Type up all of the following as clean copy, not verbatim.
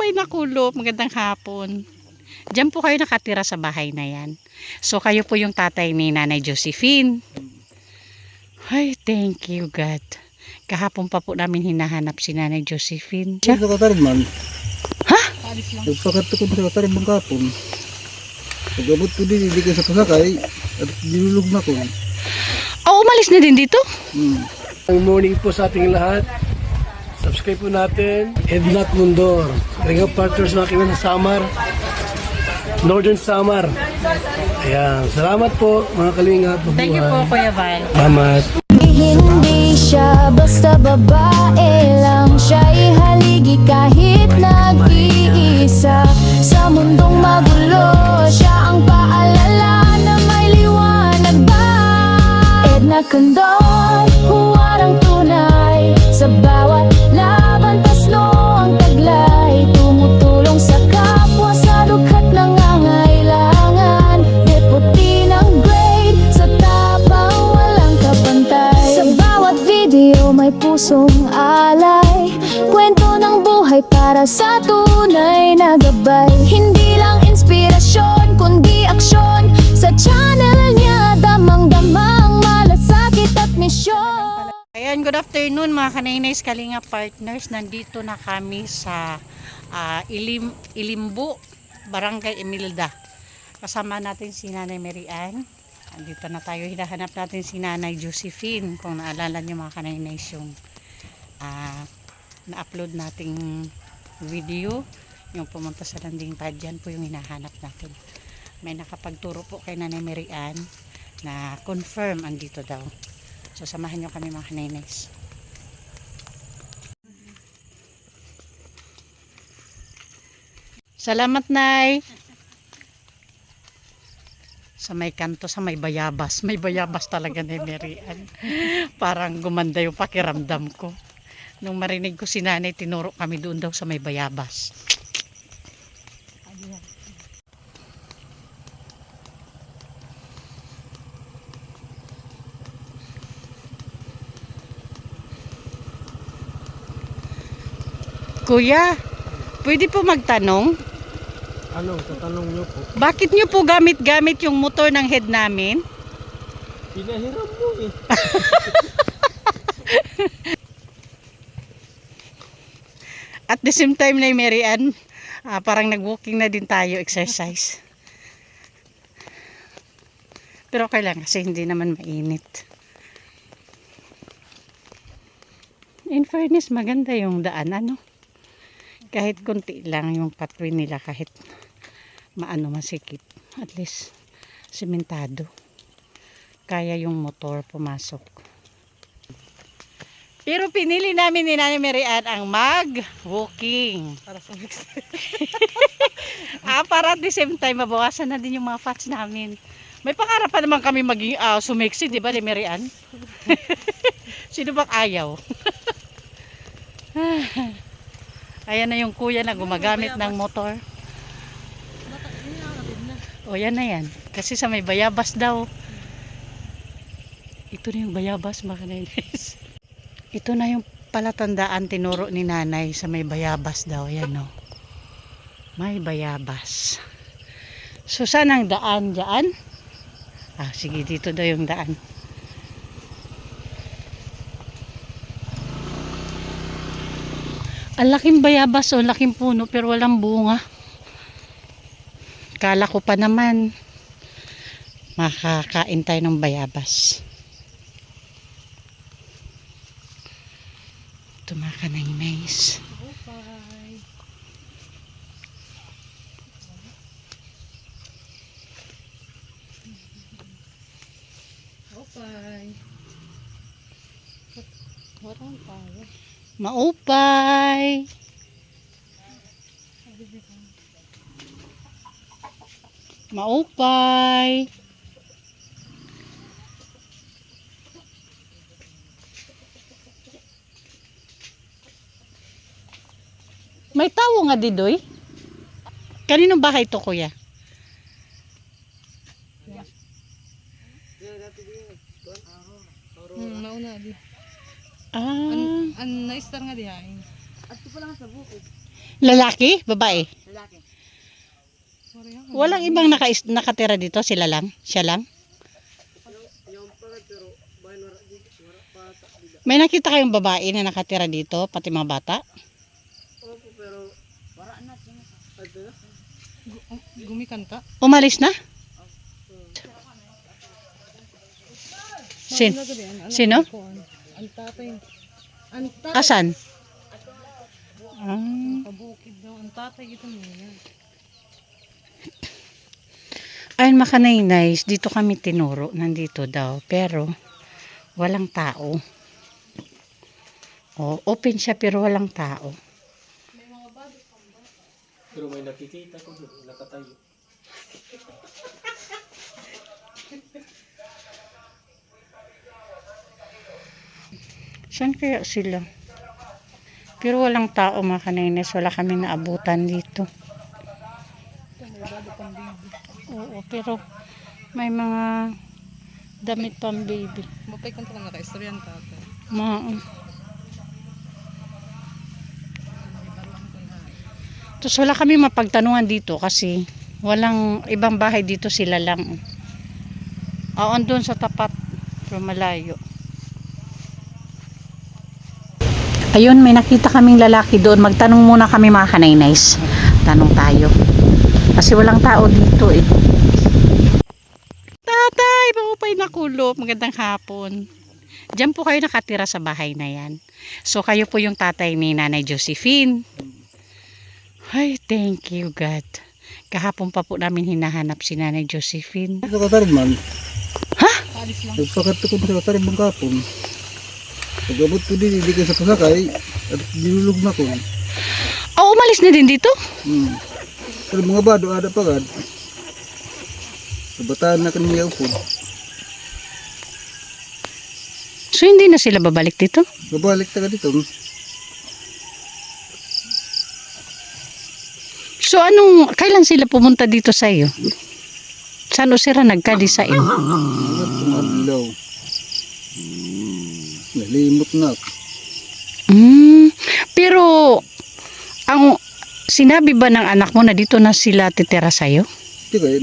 may nakulop. Magandang hapon. Diyan po kayo nakatira sa bahay na yan. So kayo po yung tatay ni Nanay Josephine. Ay, thank you God. Kahapon pa po namin hinahanap si Nanay Josephine. Sa katarin man. Ha? Nagpakat ko sa katarin ng kapon. Pag-abot ko din, hindi ko sa pasakay. At dinulog na ko. Oh, umalis na din dito? Good morning po sa ating lahat. Subscribe po natin. Ednat Mundor. Ring of Partners mga sa Samar. Northern Samar. Ayan. Salamat po mga kalingap. Thank you po, Kuya Val. Salamat. Hindi siya basta babae lang, siya'y haligi kahit nag-iisa. Sa mundong magulo, siya ang paalala na may liwanag ba. Edna Condon, huwarang tunay. Sa bawat laban, taslo ang taglay. Tumutulong sa kapwa sa dughat nangangailangan. Deputy ng grade, sa tapang walang kapantay. Sa bawat video may pusong alay. Kwento ng buhay para sa tunay na gabay. Hindi lang inspirasyon, kundi aksyon. Sa channel niya, damang-damang malasakit at misyon. Ayan, good afternoon mga kanaynays Kalinga Partners. Nandito na kami sa Ilimbo, Barangay Emilda. Kasama natin si Nanay Mary Ann. Andito na tayo, hinahanap natin si Nanay Josephine. Kung naalala niyo mga kanaynays yung na-upload nating video, yung pumunta sa landing pad, yan po yung hinahanap natin. May nakapagturo po kay Nanay Mary Ann na confirm andito daw. So samahan nyo kami mga kanaynays. Salamat, Nay. Sa may kanto, sa may bayabas. May bayabas talaga ni Mary Ann. Parang gumanda yung pakiramdam ko. Nung marinig ko si Nanay, tinuro kami doon daw sa may bayabas. Kuya, pwede po magtanong? Ano, tatanong niyo po? Bakit nyo po gamit-gamit yung motor ng head namin? Pinahiram mo eh. At the same time na Mary Ann, parang nag-walking na din tayo, exercise. Pero okay lang kasi hindi naman mainit. In fairness, maganda yung daan, ano? Kahit konti lang yung pathway nila, kahit maano masikip. At least, simentado. Kaya yung motor pumasok. Pero pinili namin ni Nanay Mary Ann ang mag-walking. Para sa next. Para at the same time, mabawasan na din yung mga fats namin. May pangarap pa naman kami maging sumiksi, di ba, ni Mary Ann? Sino bang ayaw? Ayan na yung kuya na gumagamit ng motor. O yan na yan. Kasi sa may bayabas daw. Ito na yung bayabas mga kanaynays. Ito na yung palatandaan tinuro ni Nanay sa may bayabas daw. Ayan o. May bayabas. So saan ang daan dyan? Sige, dito daw yung daan. Ang laking bayabas o laking puno pero walang bunga. Kala ko pa naman makakain tayo ng bayabas. Ito mga kanaynays. Maupay. Maupay. May tao nga didoy. Kaninong bahay to, kuya? Mauna di. Ah. An na-star nga di hain. At ito pa lang sa bukid. Lalaki? Babae? Walang ibang nakatira dito? Sila lang? Siya lang? May nakita kayong babae na nakatira dito, pati mga bata? Gumikanta. Umalis na? Sino? Ang tatay. Ang tatay. Asan? Pabukid daw. Ang tatay ito niya. Ayun mga kanainays, dito kami tinuro, nandito daw, pero walang tao. Oh, open siya pero walang tao. Pero may nakikita ko doon, nakatayo. Saan kaya sila? Pero walang tao mga kanainays, wala kami naabutan dito. Oo, pero may mga damit pang baby. Mapay kung talaga naka-istorya ang tatay. Tapos wala kami mapagtanungan dito kasi walang ibang bahay dito, sila lang. Doon sa tapat, pero malayo. Ayun, may nakita kaming lalaki doon. Magtanong muna kami mga kanainays. Tanong tayo. Kasi walang tao dito eh. Tatay, maupay na kulo. Magandang hapon. Diyan po kayo nakatira sa bahay na yan. So kayo po yung tatay ni Nanay Josephine. Ay, thank you God. Kahapon pa po namin hinahanap si Nanay Josephine. Sa katarin man. Ha? Nagpakatukod sa katarin ng kapon. Pag-abot ko din, hindi ko sa pasakay at dinulog na ko. Oh, umalis na din dito? Pero mga bado, ada pagad. Kabataan na kaniya upod. So hindi na sila babalik dito? Babalik taga dito. So kailan sila pumunta dito sa iyo? Saan o sila nagkadisain? Mga tumadlaw. Nalimot na ako. Pero ang sinabi ba ng anak mo na dito na sila titira sa iyo? Hindi kayo,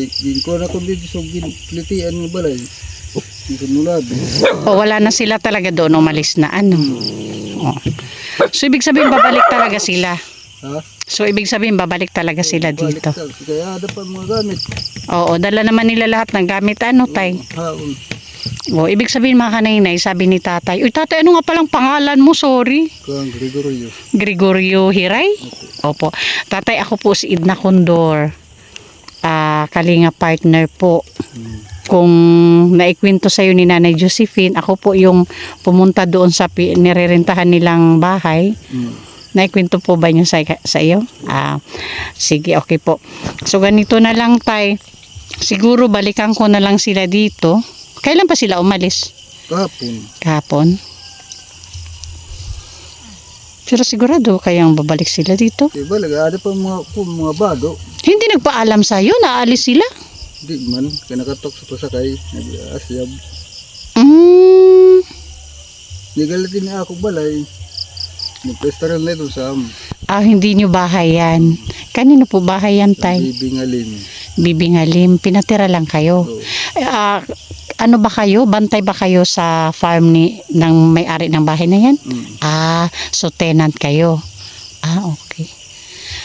ginko na kung dito sa ginplitian ng balay. Dito mulabi. O wala na sila talaga doon, umalis na Oh. So ibig sabihin babalik talaga sila. Ha? So ibig sabihin babalik talaga sila dito. Kaya ada pa mga gamit. Oo, dala naman nila lahat ng gamit tay. Haon. O ibig sabihin mga kanainay, sabi ni tatay, uy tatay, ano nga palang pangalan mo, sorry? Kang Gregorio. Gregorio Hiray? Opo. Tatay, ako po si Edna Condor. Kalinga partner po. Kung naikwento sa'yo ni Nanay Josephine, ako po yung pumunta doon sa nirerentahan nilang bahay. Naikwento po ba niyo sa iyo? Sige, okay po. So ganito na lang tay. Siguro balikan ko na lang sila dito. Kailan pa sila umalis? Kahapon. Kahapon. Pero sigurado kayang babalik sila dito? Diba, ada pa mga bado. Hindi nagpaalam sa'yo, naalis sila? Di man, kanakatok sa pasakay. Nag-asyab. Nigalatin niya ako balay. Nagpestaran na ito sa Hindi nyo bahay yan. Kanino po bahay yan, tay? Bibingalim. Bibingalim. Pinatira lang kayo. Ano ba kayo? Bantay ba kayo sa farm ng may-ari ng bahay na yan? So tenant kayo. Okay.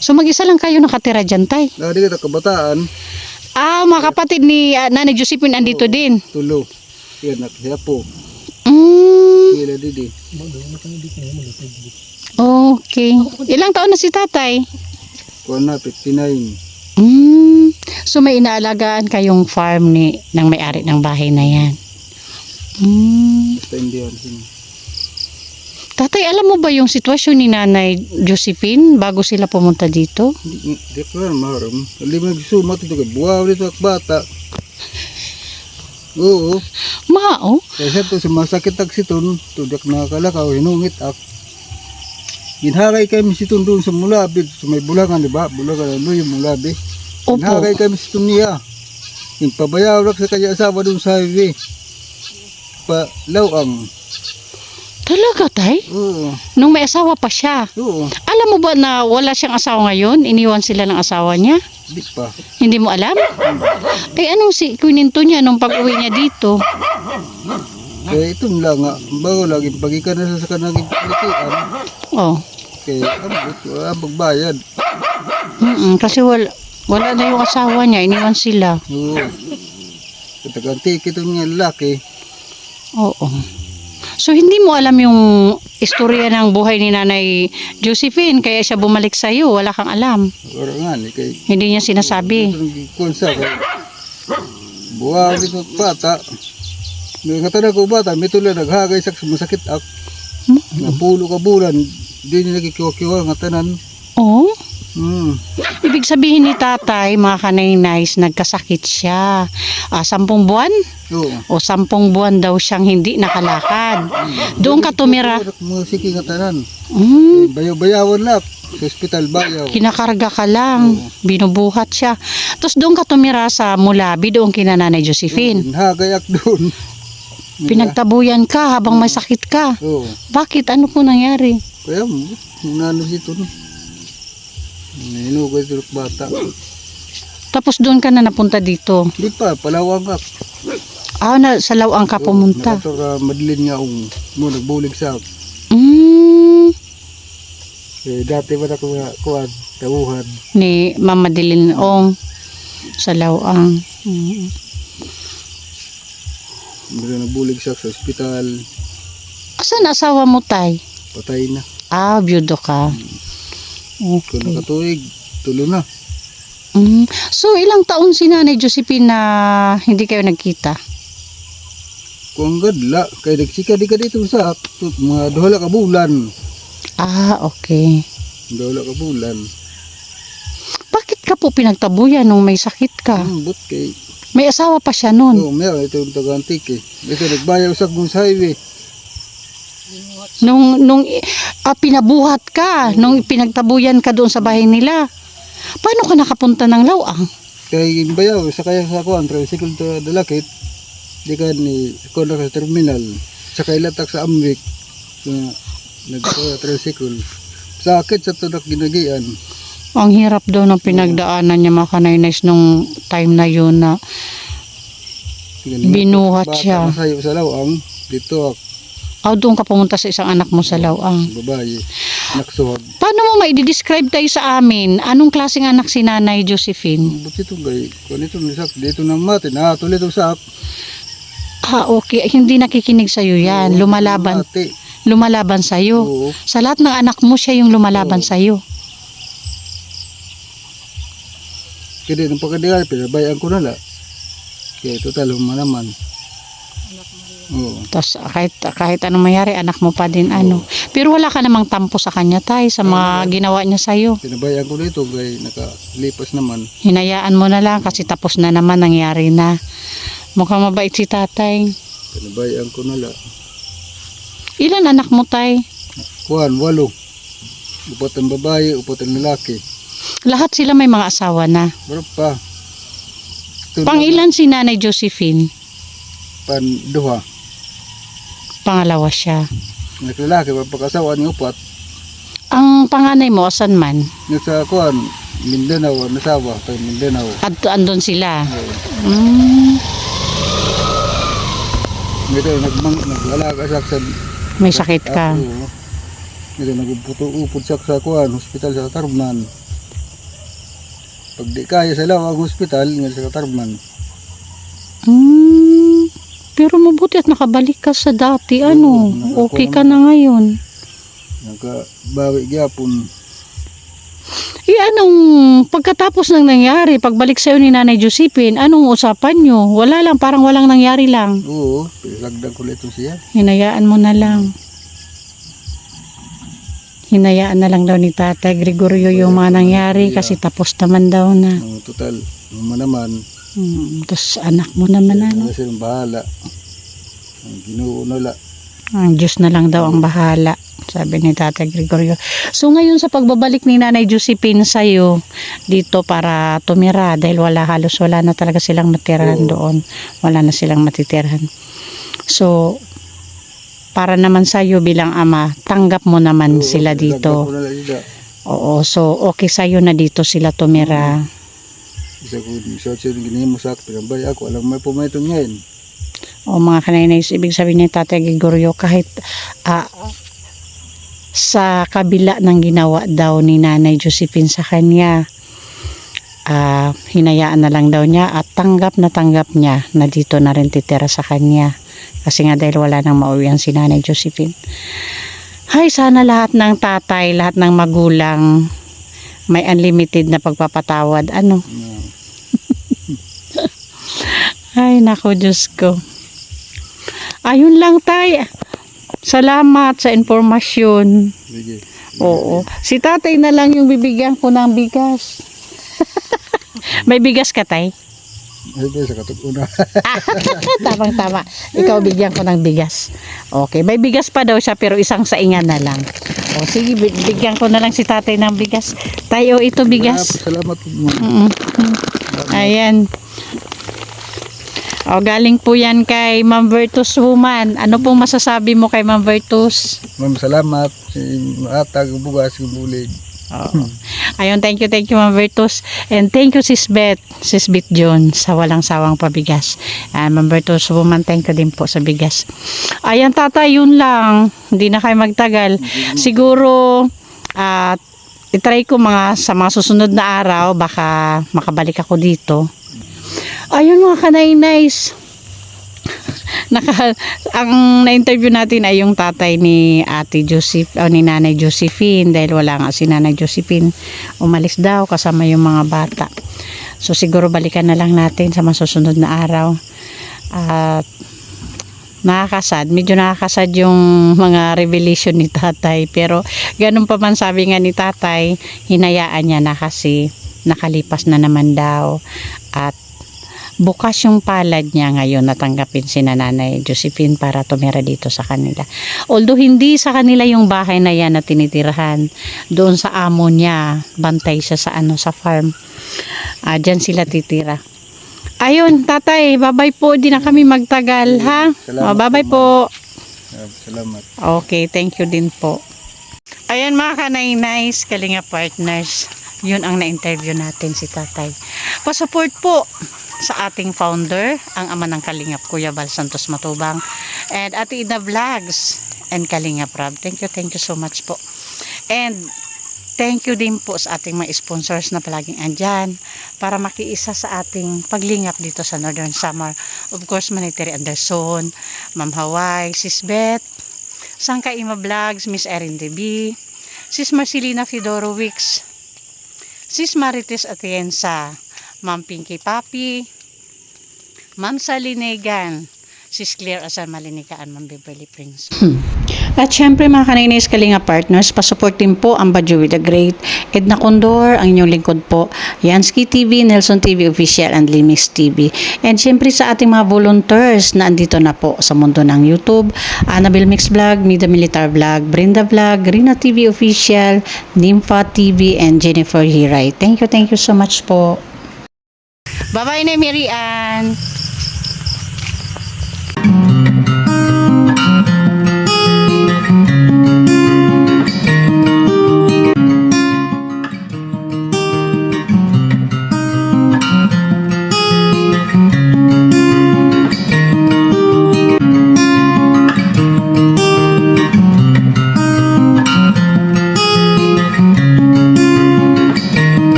So mag-isa lang kayo nakatira dyan, tay? Di ka kabataan. Mga kapatid ni Nanay Josephine andito din. Tulo. Yan, nakasya po. Kila didi. Okay. Ilang taon na si tatay? Kuha na, 59. So may inaalagaan kayong farm ng may-ari ng bahay na yan. Basta hindi yan. Tatay, alam mo ba yung sitwasyon ni Nanay Josephine bago sila pumunta dito? Di ko yan maharam. Hindi mo nagsumat ito kay buwaw dito at bata. Oo. Mao? Kaya to sa masakit ang siton, tudak nakakalakaw, hinungit ak. Ginharay kami siton doon sa mulabi, sa may bulangan, di ba? Bulangan, ano yung mulabi? Opo. Ginharay kami siton niya. Yung pabayawrak sa kanya asawa doon sa highway. Palawang. Talaga, tay? Oo. Nung may asawa pa siya. Oo. Alam mo ba na wala siyang asawa ngayon? Iniwan sila ng asawa niya? Di pa. Hindi mo alam? Kaya anong kuninto niya nung pag-uwi niya dito? Kaya ito lang nga. Bago lagi pagikan na sa kanang ipalikian. Oh. Kaya magbayad. Kasi wala na yung asawa niya. Iniwan sila. Oo. Kataganti itong nga lalaki. Oo. So, hindi mo alam yung istorya ng buhay ni Nanay Josephine, kaya siya bumalik sa'yo. Wala kang alam. Wala nga ni kay Hindi niya sinasabi. kunsa kay buwag ito bata. Nung katana ko bata, may tula naghagay sa masakit ak. Napulo ka bulan, di niya nakikiwa-kiwa nga tanan. Oo. Ibig Sabihin ni tatay, mga kanay-nays, nagkasakit siya. 10 buwan? Oo. O 10 buwan daw siyang hindi nakalakad. Doon ka tumira. Musiki nga tanan. Mm, Bayaw-bayawan na sa ospital bayaw. kinakarga ka lang. Binubuhat siya. Tapos doon ka tumira sa Mulabi, doon kina Nanay Josephine. Hagayak doon. Pinagtabuyan ka habang may sakit ka. Oo. Bakit? Ano po nangyari? Kaya mo, nano dito no. Ninugay ito bata. Tapos doon ka na napunta dito. Di pa, palawang ka. Sa Lawang ka pumunta. Nakatura madlin nga mo nagbulig sa Mm, dati ba na ko nga kuwan, tawuhan. ni Mama Dilinong sa Lawang. Hindi nagbulig sa ospital, Asan asawa mo, tay? patay na. Byudo ka. Kung Okay. nakatuig, tulo na. So, ilang taon si Nanay Josephine na hindi kayo nagkita? Kung gadla, kay nagsika di ka dito sa mga duhala ka bulan. Okay. Duhala ka bulan. Bakit ka po pinagtabuyan nung may sakit ka? But kay, May asawa pa siya nun. meron ito yung taga-antik eh. Ito nagbayaw sa kung sa highway. Nung pinabuhat ka, nung pinagtabuyan ka doon sa bahay nila. Paano ka nakapunta ng Lawang? Kay bayaw, sa kaya sa kuwan, tricycle to dalakit. Di ka ni kona sa terminal. Sa kailatak sa Amwik. Nag-tricycle. Sakit sa tunak ginagian. Ang hirap daw ng pinagdaanan niya, mga kanay-nays, nung time na yun na binuhat siya. Masayo sa lawang. Dito ako, Doon ka pumunta sa isang anak mo sa Lawang. babae. Naksuhag. Paano mo maidi-describe tayo sa amin? Anong klaseng anak si Nanay Josephine? Buti ito gay. Kung ito nisak, dito na mati. Tuloy ito sak. Okay. Hindi nakikinig sa'yo yan. Lumalaban. Mati. Lumalaban sa'yo. Oo. Sa lahat ng anak mo, siya yung lumalaban sa'yo. Kaya nung pagkadigal, pinabayaan ko na la. Kaya total, naman. Oo. Tapos kahit anong mayari, anak mo pa din ano. Pero wala ka namang tampo sa kanya, tay, sa mga ginawa niya sa'yo. Pinabayaan ko na ito, kaya nakalipas naman. Hinayaan mo na lang kasi tapos na naman, nangyari na. Mukhang mabait si tatay. Pinabayaan ko na la. Ilan anak mo, tay? Kuhan, 8. Upat ang babae, upat ang lalaki. Lahat sila may mga asawa na. Pero pa. Pangilan si Nanay Josephine? Panduha. Pangalawa siya. Naglalaki, pagkasawa niya upat. Ang panganay mo, asan man? Sa kuhan, Mindanao, nasawa, tayo Mindanao. At andun sila. Oo. Ito, nag-alaga sa May sakit ka. Oo. Ito, nagputo-upod sa kuhan, hospital sa Katarman. Pag di kaya sa Lawang hospital, nga sa Katarman. Pero mabuti at nakabalik ka sa dati. Ano? nakakuha Okay ka na ngayon. Nagkabawi gyapon. Anong pagkatapos ng nangyari, pagbalik sa'yo ni Nanay Josephine, anong usapan nyo? Wala lang, parang walang nangyari lang. Oo, lagdag ko ito siya. Hinayaan mo na lang. Hinayaan na lang daw ni Tatay Gregorio yung mga nangyari kasi tapos naman daw na. Total, naman. Tapos anak mo naman ano. Kasi ang bahala. Ang Ginoo nala. Ang Diyos na lang daw ang bahala, sabi ni Tatay Gregorio. So ngayon sa pagbabalik ni Nanay Josephine sa'yo dito para tumira dahil halos wala na talaga silang matirahan doon. Wala na silang matitirahan. So, para naman sa'yo bilang ama, tanggap mo naman sila dito. Ko na lang sila. Oo, so okay sa'yo na dito sila tumira. Isa ko sa ginimo sa akin bay ako alam may pumaytong ngayon. O mga kanainays, ibig sabihin ni Tatay Gregorio, kahit sa kabila ng ginawa daw ni Nanay Josephine sa kanya, hinayaan na lang daw niya at tanggap niya na dito na rin titira sa kanya. Kasi nga dahil wala nang mauwian si Nanay Josephine. Ay, sana lahat ng tatay, lahat ng magulang may unlimited na pagpapatawad. Ano? Ay, nako Diyos ko. Ayun lang tay. Salamat sa informasyon. Sige. Oo. Si tatay na lang yung bibigyan ko ng bigas. May bigas ka tay? Ay, sa katuguna. Tamang-tama. Ikaw bigyan ko ng bigas. Okay. May bigas pa daw siya pero isang saingan na lang. O sige, bigyan ko na lang si tatay ng bigas. Tayo, ito bigas. Salamat po. Ayan. O, galing po yan kay Ma'am Vertus Human. Ano pong masasabi mo kay Ma'am Vertus? Ma'am, salamat. Atag, bugas, bulig. Oo. Ayun, thank you Ma'am Vertus. And thank you Sis Beth John sa walang sawang pabigas. Ma'am Vertus Woman, thank you din po sa bigas. Ayan tatay, yun lang. Hindi na kayo magtagal. Siguro, itry ko sa mga susunod na araw, baka makabalik ako dito. Ayun mga kanainays. Ang na-interview natin ay yung tatay ni Ate Joseph o ni Nanay Josephine dahil wala nga si Nanay Josephine, umalis daw kasama yung mga bata. So siguro balikan na lang natin sa masusunod na araw. At medyo nakakasad yung mga revelation ni tatay, pero ganun pa man sabi nga ni tatay, hinayaan niya na kasi nakalipas na naman daw at bukas yung palad niya ngayon natanggapin si Nanay Josephine para tumira dito sa kanila. Although hindi sa kanila yung bahay na yan na tinitirahan, doon sa amo niya, bantay siya sa sa farm. Diyan sila titira. Ayun, tatay, bye-bye po, di na kami magtagal, ha? Bye-bye po. Salamat. Okay, thank you din po. Ayan mga kanainays, Kalinga Partners, yun ang na-interview natin si tatay. Pa-support po sa ating founder, ang ama ng Kalingap, Kuya Bal Santos Matubang, and Ate Ida Vlogs and Kalingap Rob. Thank you so much po. And thank you din po sa ating mga sponsors na palaging andyan para makiisa sa ating paglingap dito sa Northern Samar. Of course, Manitiri Anderson, Ma'am Hawaii, Sis Beth, Sangka Ima Vlogs, Miss Erin DB, Sis Marcelina Fedorowicz, Sis Marites Atienza, Ma'am Pinky Papi, Ma'am Salinegan, Sis Claire Asal Malinikaan, Ma'am Beverly Prince. At syempre mga kanainays Kalinga Partners, pasupport din po ang Badyo with the Great, Edna Condor, ang inyong lingkod po, Yansky TV, Nelson TV Official, and Limis TV. And syempre sa ating mga volunteers na andito na po sa mundo ng YouTube, Annabelle Mix Vlog, Mida Militar Vlog, Brenda Vlog, Rina TV Official, Nympha TV, and Jennifer Hiray. Thank you so much po. Bye-bye na Mary Ann.